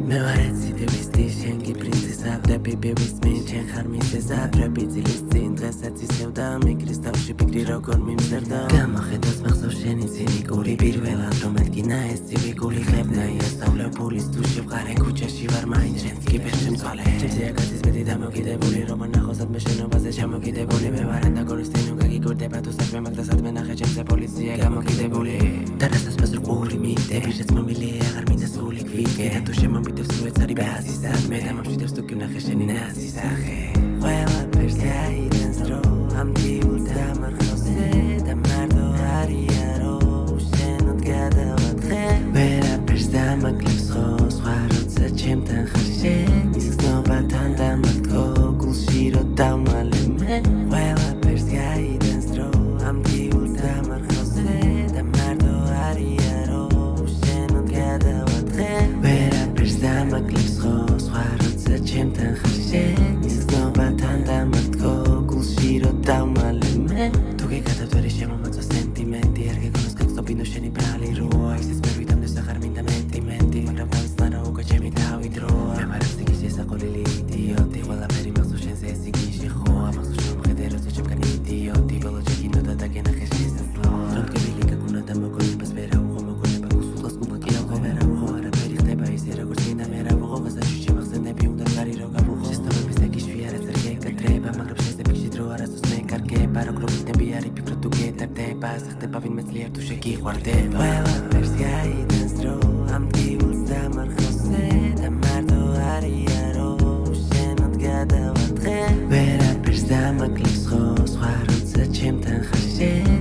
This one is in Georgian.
მე ვარ ეციდევისტი, შენ კი პრინცესა, ბრები ბევისმინ, შენ ხარ მისესა, ბრები ძილის წინ, დღესაც ისევდა, მიგრის თავში ფიქრი როგორ მიმზერდა. გამოხედავს მახსოვს შენი ცინიკური პირველად, რომ ედგინა ეს ცივიკული ხებნა, იასწავლე ფულის თუ შევყარე ქუჩაში ვარ მაინც შენს კიბერ შემწვალე. ჩემზეა კაცის ბედი დამოკიდებული, რომ ნახოსად მე შენობაზე ჩამოკიდებული, მე ვარ ანტაგონისტი, ნუ გაგიგორდება თუ საქმე მაგ და სადმე ნახე ჩემზე პოლიცია გამოკიდებული. და რასაც პასუხური მიტები, შეცმომილია აღარ მინდა სული ქვიკე, და თუ შემომიდევს თუ ეცარი ბაზი საქმე, და მომშვიდებს თუ კი ვნახე შენი ნაზი სახე. ყველაფერს გაიდენს დრო, ამ დილს დამარხავზე და მარტო არია რომ შენოდ გადავათხე. ვერაფერს დამაკლებს ხო სხვა როცა ჩემთან ხარ შენ, ის გზნობათან დამართკო გულში რო დავმალე მე. ყველაფერს გაიდენს დრო, ამ დილს დამარხავზე და მარტო არია რომ შენოდ გადავათხე. ვერაფერს დამაკლებს ხო სხვა როცა ჩემთან ხარ შენ, ის გზნობათან დამართკო გულში რო დავმალე მე. თუ გეკადავდვერი შემომაწვა სენტიმენტი, არ გეკონოს გაგსტობინო შენი ბრალი როა, ისიც ვერ ვიტანდეს აღარ მინდა მენტიმენტი, მაგრამ დავიცნარა უკვე ჩემი თავი დროა. მე ვარ აფსიკის ესაყოლილი იდიოტი, ყველაფერი მახსოვს შენზე ეს იგიში ხო, ამახსოვს რომ მხედე როცა ჩემგან იდიოტი, ბოლო ჩეკინო და დაგენახე შესაძლო. რომ კებილი გაგუნა და მოგონებას ვერა უღო მოგონება გუსულას გუმა კი ალღო ვერა უღო, არაფერი ხდება ისე როგორც მინდა მე რა ვუღო, ვასაჩი შემახსენები უნდა გარი რო გავუღო. შესტობების ეკიშვი არაც არ გეკადრება, მაგრამ შენზე ფიქში დრო არასდროს მე კარგება, როგორ ვიქნები არი ფიქრო თუ გეტარდება, ასე ხდება ვინმე ძლიერ თუ შეგიყვარდება. ყველაფერს გაიდენს დრო, ამ დილს დამარხავზე და მარტო არია რომ შენოდ გადავათხე. ვერაფერს დამაკლებს ხო სხვა როცა ჩემთან ხარ შენ,